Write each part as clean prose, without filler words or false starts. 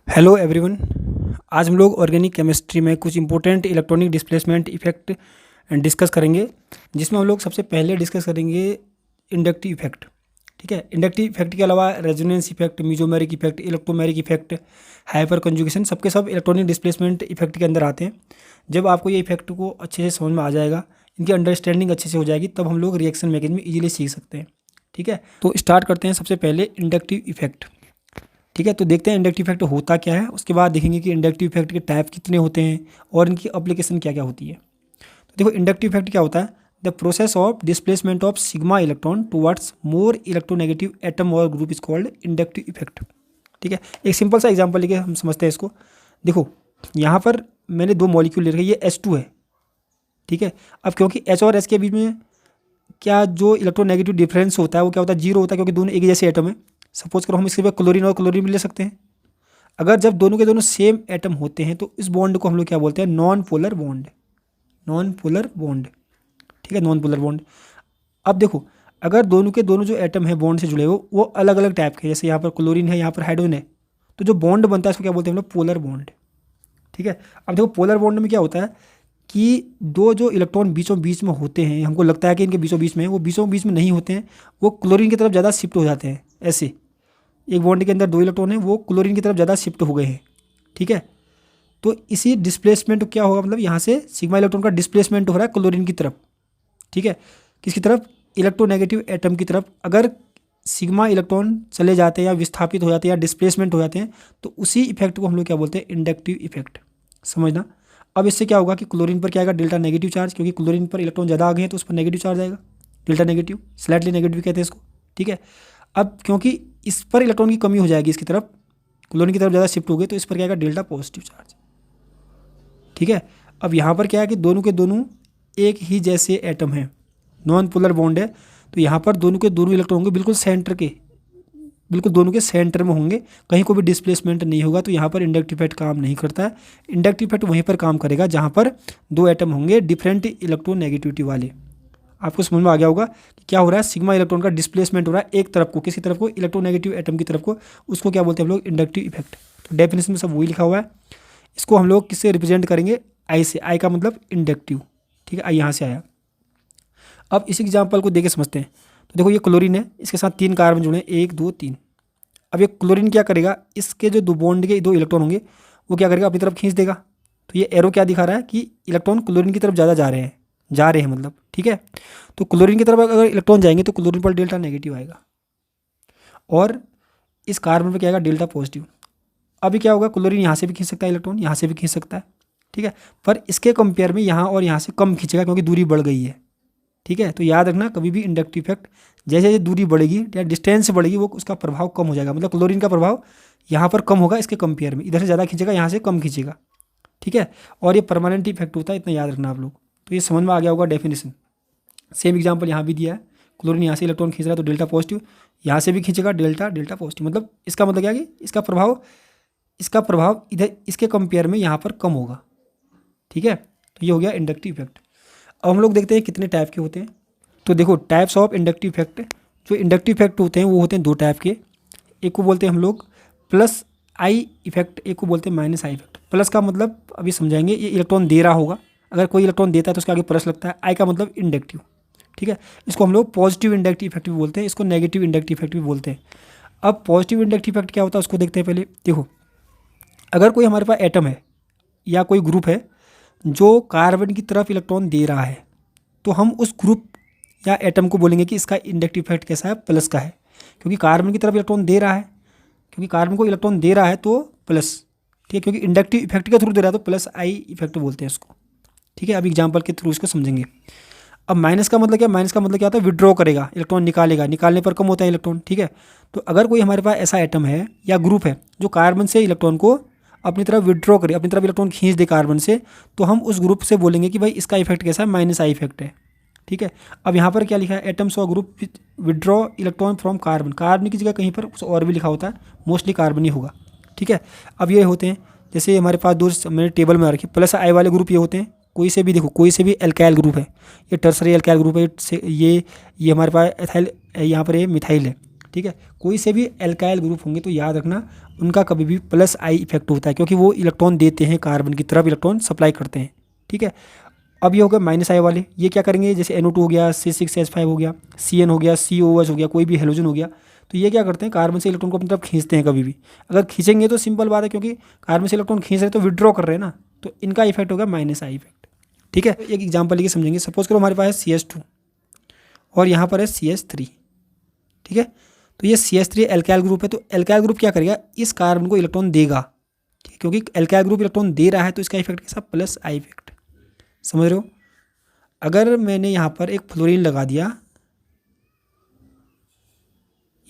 Hello everyone. आज हम लोग ऑर्गेनिक केमिस्ट्री में कुछ important electronic displacement effect discuss करेंगे, जिसमें हम लोग सबसे पहले डिस्कस करेंगे इंडक्टिव इफेक्ट। ठीक है, इंडक्टिव इफेक्ट के अलावा resonance effect, mesomeric effect, electromeric effect, hyper conjugation, सबके सब इलेक्ट्रॉनिक डिस्प्लेसमेंट इफेक्ट के अंदर आते हैं। जब आपको ये इफेक्ट को अच्छे से समझ में आ जाएगा, इनकी अंडरस्टैंडिंग अच्छे से हो जाएगी, तब हम लोग रिएक्शन मैकेनिज्म ईजिली सीख सकते हैं। ठीक है, तो स्टार्ट करते हैं सबसे पहले इंडक्टिव इफेक्ट। ठीक है, तो देखते हैं इंडक्टिव इफेक्ट होता क्या है, उसके बाद देखेंगे कि इंडक्टिव इफेक्ट के टाइप कितने होते हैं और इनकी एप्लीकेशन क्या क्या होती है। तो देखो, इंडक्टिव इफेक्ट क्या होता है? The process of displacement of sigma electron towards more electronegative atom और group is called inductive effect. ठीक है, एक सिंपल सा एग्जांपल लेके हम समझते हैं इसको। देखो, यहाँ पर मैंने दो मॉलिक्यूल ले रखे, ये H2 है। ठीक है, अब क्योंकि H और S के बीच में क्या जो इलेक्ट्रोनेगेटिव डिफरेंस होता है वो क्या होता है? जीरो होता है, क्योंकि दोनों एक जैसे एटम है। सपोज करो हम इसके बाद क्लोरीन और क्लोरीन भी ले सकते हैं। अगर जब दोनों के दोनों सेम एटम होते हैं तो इस बॉन्ड को हम लोग क्या बोलते हैं? Non polar bond. Non polar bond. ठीक है, नॉन पोलर बॉन्ड। अब देखो, अगर दोनों के दोनों जो एटम है बॉन्ड से जुड़े हुए वो अलग अलग टाइप के, जैसे यहाँ पर क्लोरीन है, यहाँ पर हाइड्रोजन है, तो जो बॉन्ड बनता है उसको क्या बोलते हैं हम लोग? Polar bond. ठीक है, अब देखो पोलर बॉन्ड में क्या होता है कि दो जो इलेक्ट्रॉन बीचों बीच में होते हैं, हमको लगता है कि इनके बीचों बीच में, वो बीचों बीच में नहीं होते हैं, वो क्लोरीन की तरफ ज़्यादा शिफ्ट हो जाते हैं। ऐसे एक बॉन्ड के अंदर दो इलेक्ट्रॉन हैं, वो क्लोरीन की तरफ ज़्यादा शिफ्ट हो गए हैं। ठीक है, तो इसी डिस्प्लेसमेंट क्या होगा? मतलब यहाँ से सिग्मा इलेक्ट्रॉन का डिस्प्लेसमेंट हो रहा है क्लोरीन की तरफ। ठीक है, किसकी तरफ? इलेक्ट्रोनेगेटिव एटम की तरफ। अगर सिग्मा इलेक्ट्रॉन चले जाते हैं या विस्थापित हो जाते हैं या डिस्प्लेसमेंट हो जाते हैं, तो उसी इफेक्ट को हम लोग क्या बोलते हैं? Inductive effect. समझना। अब इससे क्या होगा कि क्लोरीन पर क्या आएगा? डेल्टा नेगेटिव चार्ज, क्योंकि क्लोरीन पर इलेक्ट्रॉन ज़्यादा आ गए हैं तो उस पर नेगेटिव चार्ज आएगा, डेल्टा नेगेटिव, स्लाइटली नेगेटिव कहते हैं इसको। ठीक है, अब क्योंकि इस पर इलेक्ट्रॉन की कमी हो जाएगी, इसकी तरफ क्लोरीन की तरफ ज़्यादा शिफ्ट हो गए, तो इस पर क्या आएगा? Delta positive charge. ठीक है, अब यहाँ पर क्या है कि दोनों के दोनों एक ही जैसे एटम हैं, नॉन पोलर बॉन्ड है, तो यहाँ पर दोनों के दोनों इलेक्ट्रॉन होंगे बिल्कुल सेंटर के, बिल्कुल दोनों के सेंटर में होंगे, कहीं को भी डिस्प्लेसमेंट नहीं होगा, तो यहाँ पर इंडक्टिव इफेक्ट काम नहीं करता है। इंडक्टिव इफेक्ट वहीं पर काम करेगा जहाँ पर दो एटम होंगे डिफरेंट इलेक्ट्रोनेगेटिविटी वाले। आपको समझ में आ गया होगा कि क्या हो रहा है? सिग्मा इलेक्ट्रॉन का डिस्प्लेसमेंट हो रहा है एक तरफ को, किसी तरफ को? इलेक्ट्रोनेगेटिव एटम की तरफ को। उसको क्या बोलते हैं हम लोग? Inductive effect. तो डेफिनेशन में सब वही लिखा हुआ है। इसको हम लोग किससे रिप्रेजेंट करेंगे? आई से। आई का मतलब इंडक्टिव। ठीक है, आई यहाँ से आया। अब इस एग्जाम्पल को देके समझते हैं। तो देखो, ये क्लोरीन है, इसके साथ 3 कार्बन जुड़े हैं, 1 2 3। अब ये क्लोरीन क्या करेगा? इसके जो दो बॉन्ड के दो इलेक्ट्रॉन होंगे वो क्या करेगा? अपनी तरफ खींच देगा। तो ये एरो क्या दिखा रहा है कि इलेक्ट्रॉन क्लोरीन की तरफ ज़्यादा जा रहे हैं मतलब। ठीक है, तो क्लोरीन की तरफ अगर इलेक्ट्रॉन जाएंगे तो क्लोरीन पर डेल्टा नेगेटिव आएगा और इस कार्बन पर क्या आएगा? Delta positive. अभी क्या होगा? क्लोरीन यहाँ से भी खींच सकता है इलेक्ट्रॉन, यहाँ से भी खींच सकता है। ठीक है, पर इसके कंपेयर में यहाँ और यहाँ से कम खींचेगा, क्योंकि दूरी बढ़ गई है। ठीक है, तो याद रखना, कभी भी इंडक्टिव इफेक्ट जैसे जैसे दूरी बढ़ेगी या डिस्टेंस बढ़ेगी, वो उसका प्रभाव कम हो जाएगा। मतलब क्लोरीन का प्रभाव यहाँ पर कम होगा इसके कंपेयर में, इधर से ज़्यादा खींचेगा, यहाँ से कम खींचेगा। ठीक है, और ये परमानेंट इफेक्ट होता है, इतना याद रखना आप लोग। तो ये समझ में आ गया होगा डेफिनेशन। सेम एग्जाम्पल यहाँ भी दिया है। क्लोरीन यहाँ से इलेक्ट्रॉन खींच रहा है तो डेल्टा पॉजिटिव, यहाँ से भी खींचेगा डेल्टा डेल्टा पॉजिटिव। मतलब इसका मतलब क्या है कि इसका प्रभाव इधर इसके कंपेयर में यहाँ पर कम होगा। ठीक है, तो ये हो गया इंडक्टिव इफेक्ट। अब हम लोग देखते हैं कितने टाइप के होते हैं। तो देखो, टाइप्स ऑफ इंडक्टिव इफेक्ट। जो इंडक्टिव इफेक्ट होते हैं वो होते हैं 2 टाइप के। एक को बोलते हैं हम लोग प्लस आई इफेक्ट, एक को बोलते हैं माइनस आई इफेक्ट। प्लस का मतलब अभी समझाएंगे, ये इलेक्ट्रॉन दे रहा होगा, अगर कोई इलेक्ट्रॉन देता है तो उसके आगे प्लस लगता है। आई का मतलब इंडक्टिव। ठीक है, इसको हम लोग पॉजिटिव इंडक्टिव इफेक्ट भी बोलते हैं, इसको नेगेटिव इंडक्टिव इफेक्ट भी बोलते हैं। अब पॉजिटिव इंडक्टिव इफेक्ट क्या होता है उसको देखते हैं पहले। देखो, अगर कोई हमारे पास एटम है या कोई ग्रुप है जो कार्बन की तरफ इलेक्ट्रॉन दे रहा है, तो हम उस ग्रुप या एटम को बोलेंगे कि इसका इंडक्टिव इफेक्ट कैसा है? प्लस का है, क्योंकि कार्बन की तरफ इलेक्ट्रॉन दे रहा है, क्योंकि कार्बन को इलेक्ट्रॉन दे रहा है तो प्लस। ठीक है, क्योंकि इंडक्टिव इफेक्ट के थ्रू दे रहा है तो प्लस आई इफेक्ट बोलते हैं इसको। ठीक है, अब एग्जाम्पल के थ्रू इसको समझेंगे। अब माइनस का मतलब क्या? माइनस का मतलब क्या होता है? विड्रॉ करेगा, इलेक्ट्रॉन निकालेगा, निकालने पर कम होता है इलेक्ट्रॉन। ठीक है, तो अगर कोई हमारे पास ऐसा एटम है या ग्रुप है जो कार्बन से इलेक्ट्रॉन को अपनी तरफ विड्रॉ करे, अपनी तरफ इलेक्ट्रॉन खींच दे कार्बन से, तो हम उस ग्रुप से बोलेंगे कि भाई इसका इफेक्ट कैसा है? माइनस आई इफेक्ट है। ठीक है, अब यहाँ पर क्या लिखा है? एटम्स और group withdraw electron from carbon. Carbon की जगह कहीं पर कुछ और भी लिखा होता है, मोस्टली कार्बन ही होगा। ठीक है, अब ये होते हैं, जैसे हमारे पास दो मैंने टेबल में रखे प्लस आई वाले ग्रुप, ये होते हैं कोई से भी, देखो कोई से भी एल्काइल ग्रुप है, ये टर्सरी एल्काइल ग्रुप है, ये हमारे पास एथाइल, यहाँ पर ये मिथाइल है। ठीक है। कोई से भी एल्काइल ग्रुप होंगे तो याद रखना उनका कभी भी प्लस आई इफेक्ट होता है, क्योंकि वो इलेक्ट्रॉन देते हैं, कार्बन की तरफ इलेक्ट्रॉन सप्लाई करते हैं, ठीक है। अब ये हो गया माइनस आई वाले, ये क्या करेंगे, जैसे NO2 हो गया, C6H5 हो गया, CN हो गया, COOH हो गया, कोई भी हेलोजन हो गया, तो ये क्या करते हैं, कार्बन से इलेक्ट्रॉन को अपनी तरफ खींचते हैं कभी भी। अगर खींचेंगे तो सिंपल बात है, क्योंकि कार्बन से इलेक्ट्रॉन खींच रहे हैं तो विड्रॉ कर रहे हैं ना, तो इनका इफेक्ट होगा माइनस आई इफेक्ट, ठीक है। एक एग्जाम्पल लेके समझेंगे। सपोज करो हमारे पास है CH2 और यहाँ पर है CH3, ठीक है। तो ये CH3 एल्काइल ग्रुप है, तो एल्काइल ग्रुप क्या करेगा, इस कार्बन को इलेक्ट्रॉन देगा, ठीक है, क्योंकि एल्काइल ग्रुप इलेक्ट्रॉन दे रहा है तो इसका इफेक्ट कैसा, प्लस आई इफेक्ट, समझ रहे हो। अगर मैंने यहाँ पर एक फ्लोरीन लगा दिया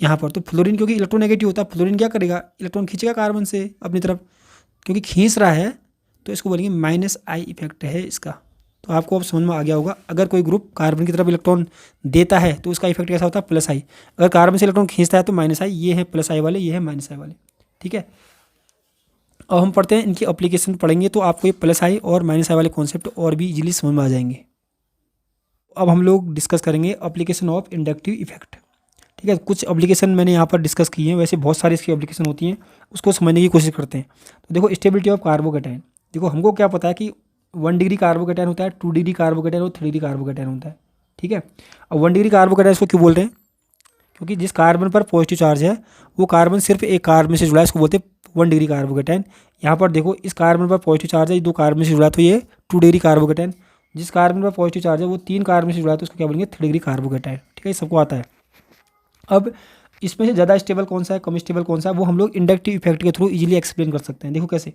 यहाँ पर, तो फ्लोरीन क्योंकि इलेक्ट्रोनेगेटिव होता है, फ्लोरीन क्या करेगा, इलेक्ट्रॉन खींचेगा कार्बन से अपनी तरफ, क्योंकि खींच रहा है तो इसको बोलेंगे माइनस आई इफेक्ट है इसका। तो आपको अब समझ में आ गया होगा, अगर कोई ग्रुप कार्बन की तरफ इलेक्ट्रॉन देता है तो उसका इफेक्ट कैसा होता है, प्लस आई। अगर कार्बन से इलेक्ट्रॉन खींचता है तो माइनस आई, ये है प्लस आई वाले, ये है माइनस आई वाले, ठीक है। अब हम पढ़ते हैं इनकी एप्लीकेशन पढ़ेंगे तो आपको ये प्लस आई और माइनस आई वाले कॉन्सेप्ट और भी इजीली समझ में आ जाएंगे। अब हम लोग डिस्कस करेंगे एप्लीकेशन ऑफ इंडक्टिव इफेक्ट, ठीक है। कुछ एप्लीकेशन मैंने यहाँ पर डिस्कस की हैं, वैसे बहुत सारी इसकी एप्लीकेशन होती हैं, उसको समझने की कोशिश करते हैं। तो देखो स्टेबिलिटी ऑफ कार्बोकैटायन, देखो हमको क्या पता है कि 1 डिग्री कार्बोकैटायन होता है, 2 डिग्री कार्बोकैटायन और 3 डिग्री कार्बोकैटायन होता है, ठीक है। अब 1 डिग्री कार्बोकैटायन इसको क्यों बोल रहे हैं, क्योंकि जिस कार्बन पर पॉजिटिव चार्ज है वो कार्बन सिर्फ एक कार्बन से जुड़ा है, इसको बोलते हैं 1 डिग्री कार्बोकैटायन। यहाँ पर देखो इस कार्बन पर पॉजिटिव चार्ज है, 2 कार्बन से जुड़ा है तो ये 2 डिग्री कार्बोकैटायन। जिस कार्बन पर पॉजिटिव चार्ज है वो 3 कार्बन से जुड़ा है तो उसको क्या बोलेंगे, 3 डिग्री कार्बोकैटायन, ठीक है, ये सबको आता है। अब इसमें से ज़्यादा स्टेबल कौन सा है, कम स्टेबल कौन सा है, वो हम लोग इंडक्टिव इफेक्ट के थ्रू इजीली एक्सप्लेन कर सकते हैं। देखो कैसे,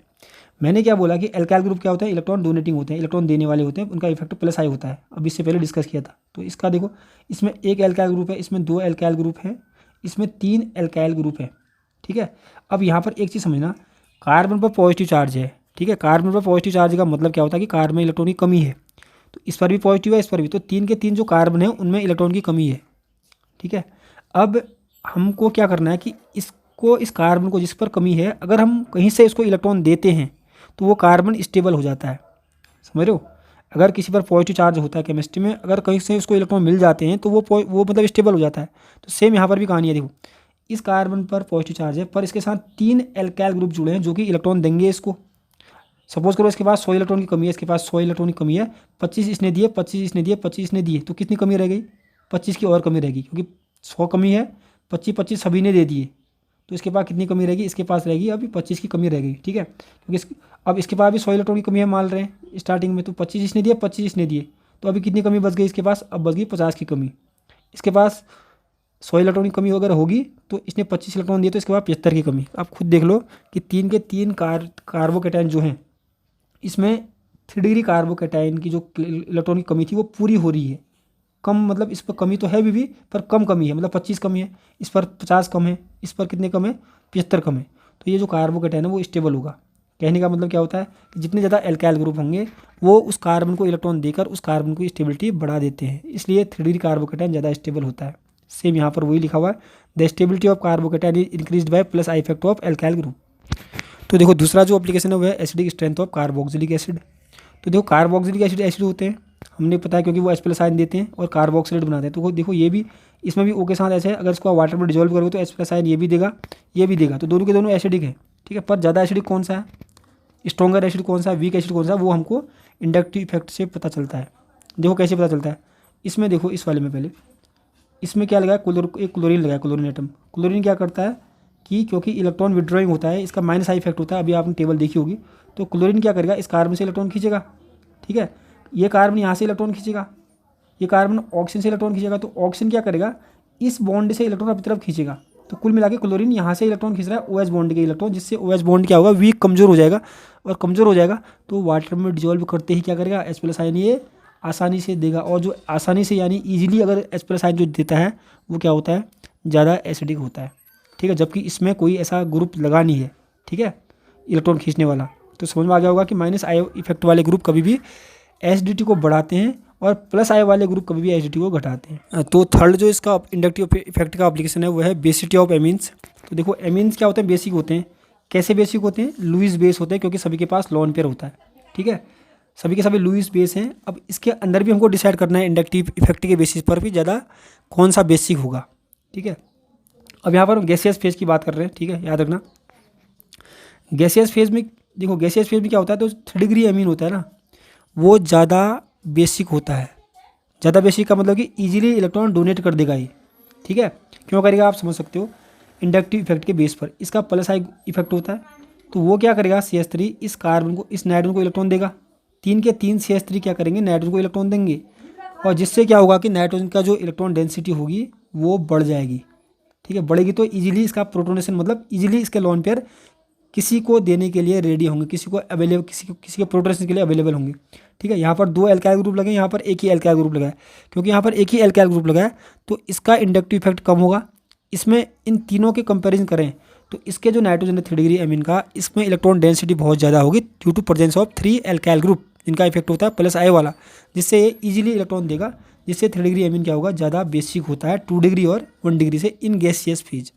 मैंने क्या बोला कि एल्काइल ग्रुप क्या होता है, इलेक्ट्रॉन डोनेटिंग होते हैं, इलेक्ट्रॉन देने वाले होते हैं, उनका इफेक्ट प्लस आई होता है। अब इससे पहले डिस्कस किया था, तो इसका देखो इसमें एक एल्काइल ग्रुप है, इसमें 2 एल्काइल ग्रुप है, इसमें 3 एल्काइल ग्रुप है, ठीक है। अब यहाँ पर एक चीज़ समझना, कार्बन पर पॉजिटिव चार्ज है, ठीक है, कार्बन पर पॉजिटिव चार्ज का मतलब क्या होता है कि कार्बन में इलेक्ट्रॉन की कमी है, तो इस पर भी पॉजिटिव है, इस पर भी, तो 3 के 3 जो कार्बन है उनमें इलेक्ट्रॉन की कमी है, ठीक है। अब हमको क्या करना है कि इसको, इस कार्बन को जिस पर कमी है, अगर हम कहीं से इसको इलेक्ट्रॉन देते हैं तो वो कार्बन स्टेबल हो जाता है, समझ रहे हो। अगर किसी पर पॉजिटिव चार्ज होता है केमिस्ट्री में, अगर कहीं से उसको इलेक्ट्रॉन मिल जाते हैं तो वो मतलब स्टेबल हो जाता है। तो सेम यहाँ पर भी कहानी है, देखो इस कार्बन पर पॉजिटिव चार्ज है, पर इसके साथ 3 एल्काइल ग्रुप जुड़े हैं जो कि इलेक्ट्रॉन देंगे इसको। सपोज करो इसके पास 100 इलेक्ट्रॉन की कमी है, इसके पास 100 इलेक्ट्रॉन की कमी है, 25 इसने दिए, 25 इसने दिए, 25 इसने दिए, तो कितनी कमी रह गई, 25 की और कमी रहेगी, क्योंकि 100 कमी है, 25 सभी ने दे दिए, तो इसके पास कितनी कमी रहेगी, इसके पास रहेगी अभी 25 की कमी रह गई, ठीक है। क्योंकि अब इसके पास भी 100 इलेक्ट्रॉन की कमी है मान रहे हैं स्टार्टिंग में, तो 25 इसने दिए, 25 इसने दिए, तो अभी कितनी कमी बच गई इसके पास, अब बच गई 50 की कमी। इसके पास 100 इलेक्ट्रॉन की कमी अगर होगी तो इसने 25 इलेक्ट्रॉन दिए, तो इसके बाद 75 की कमी। आप खुद देख लो कि 3 के 3 कार्बोकैटायन जो हैं, इसमें 3 डिग्री कार्बोकैटायन की जो इलेक्ट्रॉन की कमी थी वो पूरी हो रही है। कम मतलब इस पर कमी तो है भी पर कम कमी है, मतलब 25 कमी है, इस पर 50 कम है, इस पर कितने कम है, 75 कम है। तो ये जो कार्बोकैटायन है वो स्टेबल होगा। कहने का मतलब क्या होता है कि जितने ज़्यादा एल्काइल ग्रुप होंगे वो उस कार्बन को इलेक्ट्रॉन देकर उस कार्बन की स्टेबिलिटी बढ़ा देते हैं, इसलिए 3 डिग्री कार्बोकैटायन ज़्यादा स्टेबल होता है। सेम यहाँ पर वही लिखा हुआ है, the stability of carbocation is increased by plus I effect of alkyl group. तो देखो दूसरा जो एप्लीकेशन है वो है acidic strength of carboxylic acid. तो देखो कार्बोक्सिलिक एसिड होते हैं, हमने पता है क्योंकि वो H+ आयन देते हैं और कार्बोक्सिलेट बनाते हैं। तो देखो ये भी, इसमें भी O के साथ ऐसे है, अगर इसको वाटर में डिजोल्व करोगे तो H+ आयन ये भी देगा, ये भी देगा, तो दोनों के दोनों एसिडिक है, ठीक है। पर ज़्यादा एसिडिक कौन सा है, स्ट्रॉन्गर एसिड कौन सा है, वीक एसिड कौन सा है, वो हमको इंडक्टिव इफेक्ट से पता चलता है। देखो कैसे पता चलता है, इसमें देखो इस वाले में पहले इसमें क्या लगाया, एक क्लोरीन लगाया, क्लोरीन एटम। क्लोरीन क्या करता है कि क्योंकि इलेक्ट्रॉन विड्रॉइंग होता है, इसका माइनस आई इफेक्ट होता है, अभी आपने टेबल देखी होगी। तो क्लोरीन क्या करेगा, इस कार्बन से इलेक्ट्रॉन खींचेगा, ठीक है, ये कार्बन यहाँ से इलेक्ट्रॉन खींचेगा, ये कार्बन ऑक्सीजन से इलेक्ट्रॉन खींचेगा, तो ऑक्सीजन क्या करेगा, इस बॉन्ड से इलेक्ट्रॉन अपनी तरफ खींचेगा। तो कुल मिला के क्लोरीन यहाँ से इलेक्ट्रॉन खींच रहा है OH बॉन्ड के इलेक्ट्रॉन, जिससे OH बॉन्ड क्या होगा, वीक, कमजोर हो जाएगा, और कमजोर हो जाएगा तो वाटर में डिजोल्व करते ही क्या करेगा, H+ आयन ये आसानी से देगा, और जो आसानी से यानी ईजिली अगर H+ आयन जो देता है वो क्या होता है, ज़्यादा एसिडिक होता है, ठीक है, जबकि इसमें कोई ऐसा ग्रुप लगा नहीं है, ठीक है, इलेक्ट्रॉन खींचने वाला। तो समझ में आ गया होगा कि माइनस आई इफेक्ट वाले ग्रुप कभी भी एसिडिटी को बढ़ाते हैं और प्लस आई वाले ग्रुप कभी भी एसिडिटी को घटाते हैं। तो थर्ड जो इसका इंडक्टिव इफेक्ट का एप्लीकेशन है वो है बेसिटी ऑफ एमीन्स। तो देखो एमीन्स क्या होते हैं, बेसिक होते हैं। कैसे बेसिक होते हैं, लुईस बेस होते हैं, क्योंकि सभी के पास लोन पेयर होता है, ठीक है, सभी के सभी लुईस बेस हैं। अब इसके अंदर भी हमको डिसाइड करना है इंडक्टिव इफेक्ट के बेसिस पर भी ज़्यादा कौन सा बेसिक होगा, ठीक है। अब यहाँ पर हम गैसियस फेज की बात कर रहे हैं, ठीक है, याद रखना। गैसियस फेज में देखो, गैसियस फेज में क्या होता है, तो 3 डिग्री एमीन होता है ना, वो ज़्यादा बेसिक होता है। ज़्यादा बेसिक का मतलब कि इजीली इलेक्ट्रॉन डोनेट कर देगा ये, ठीक है। क्यों करेगा आप समझ सकते हो, इंडक्टिव इफेक्ट के बेस पर इसका प्लस आई इफेक्ट होता है। तो वो क्या करेगा, CH3 इस कार्बन को, इस नाइट्रोजन को इलेक्ट्रॉन देगा। 3 के 3 CH3 क्या करेंगे, नाइट्रोजन को इलेक्ट्रॉन देंगे, और जिससे क्या होगा कि नाइट्रोजन का जो इलेक्ट्रॉन डेंसिटी होगी वो बढ़ जाएगी, ठीक है। बढ़ेगी तो इजीली इसका प्रोटोनेशन, मतलब इजीली इसके लोन पेयर किसी को देने के लिए रेडी होंगे, किसी को अवेलेबल, किसी के प्रोटोनेशन के लिए अवेलेबल होंगे, ठीक है। यहाँ पर 2 एल्काइल ग्रुप लगे, यहाँ पर एक ही एल्काइल ग्रुप लगा है। क्योंकि यहाँ पर एक ही एल्काइल ग्रुप लगा है तो इसका इंडक्टिव इफेक्ट कम होगा। इसमें इन तीनों के कंपैरिजन करें तो इसके जो नाइट्रोजन है 3 डिग्री एमीन का, इसमें इलेक्ट्रॉन डेंसिटी बहुत ज़्यादा होगी due to presence of 3 alkyl group, जिनका इफेक्ट होता है प्लस आई वाला, जिससे ये ईजिली इलेक्ट्रॉन देगा, जिससे 3 डिग्री एमीन क्या होगा, ज़्यादा बेसिक होता है 2 डिग्री और 1 डिग्री से इन गैसियस फेज।